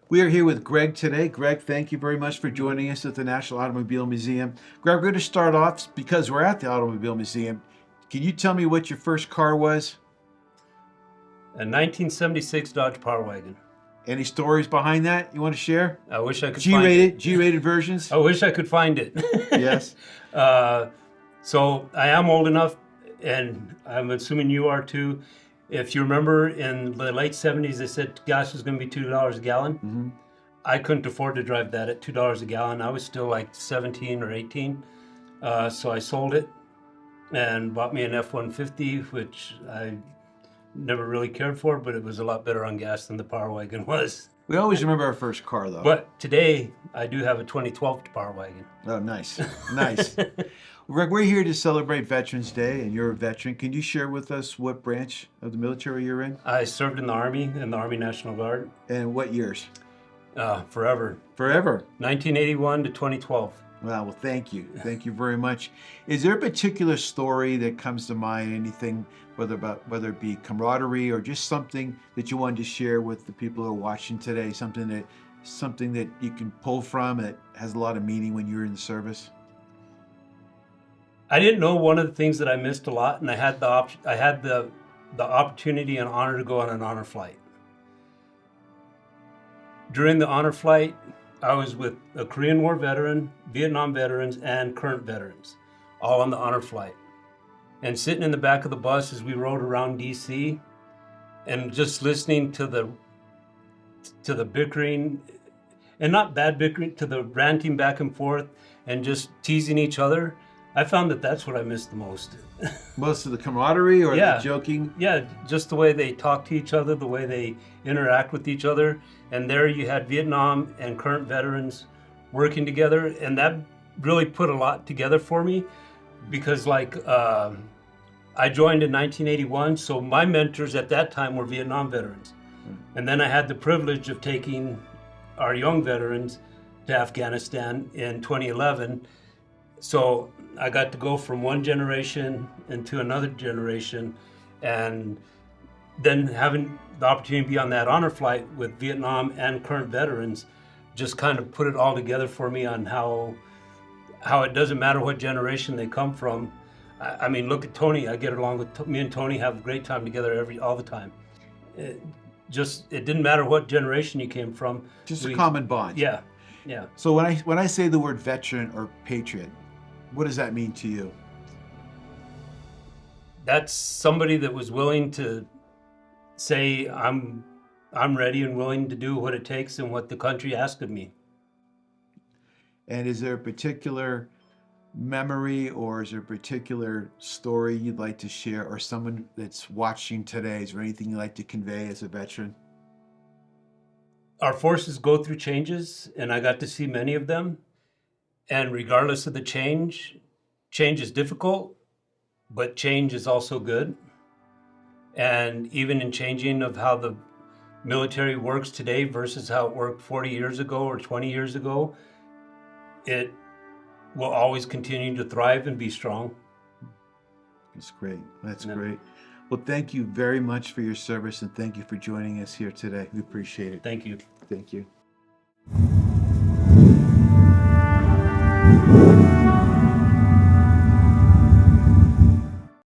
We are here with Greg today. Greg, thank you very much for joining us at the National Automobile Museum. Greg, we're going to start off because we're at the Automobile Museum. Can you tell me what your first car was? A 1976 Dodge Power Wagon. Any stories behind that you want to share? I wish I could find G-rated, it. G-rated versions? I wish I could find it. Yes. So I am old enough, and I'm assuming you are too. If you remember, in the late 70s, they said gas was going to be $2 a gallon. Mm-hmm. I couldn't afford to drive that at $2 a gallon. I was still like 17 or 18. So I sold it and bought me an F-150, which I never really cared for, but it was a lot better on gas than the Power Wagon was. We always remember our first car, though. But today, I do have a 2012 Power Wagon. Oh, nice. Nice. Greg, we're here to celebrate Veterans Day, and you're a veteran. Can you share with us what branch of the military you're in? I served in the Army National Guard. And what years? Forever. Forever. 1981 to 2012. Well, thank you. Thank you very much. Is there a particular story that comes to mind, anything, whether it be camaraderie or just something that you wanted to share with the people who are watching today, something that you can pull from that has a lot of meaning when you're in the service? I didn't know one of the things that I missed a lot, and I had the opportunity and honor to go on an honor flight. During the honor flight, I was with a Korean War veteran, Vietnam veterans, and current veterans, all on the honor flight. And sitting in the back of the bus as we rode around DC, and just listening to the bickering, and not bad bickering, to the ranting back and forth, and just teasing each other. I found that that's what I missed the most. Most of the camaraderie or the joking? Yeah, just the way they talk to each other, the way they interact with each other. And there you had Vietnam and current veterans working together. And that really put a lot together for me because I joined in 1981. So my mentors at that time were Vietnam veterans. And then I had the privilege of taking our young veterans to Afghanistan in 2011. So I got to go from one generation into another generation, and then having the opportunity to be on that honor flight with Vietnam and current veterans just kind of put it all together for me on how it doesn't matter what generation they come from. I mean, look at Tony. I get along with me and Tony have a great time together all the time. It didn't matter what generation you came from. Just a common bond. Yeah, yeah. So when I say the word veteran or patriot, what does that mean to you? That's somebody that was willing to say, I'm ready and willing to do what it takes and what the country asked of me. And is there a particular memory or is there a particular story you'd like to share, or someone that's watching today? Is there anything you'd like to convey as a veteran? Our forces go through changes, and I got to see many of them. And regardless of the change is difficult, but change is also good. And even in changing of how the military works today versus how it worked 40 years ago or 20 years ago, it will always continue to thrive and be strong. That's great. That's great. Well, thank you very much for your service, and thank you for joining us here today. We appreciate it. Thank you. Thank you.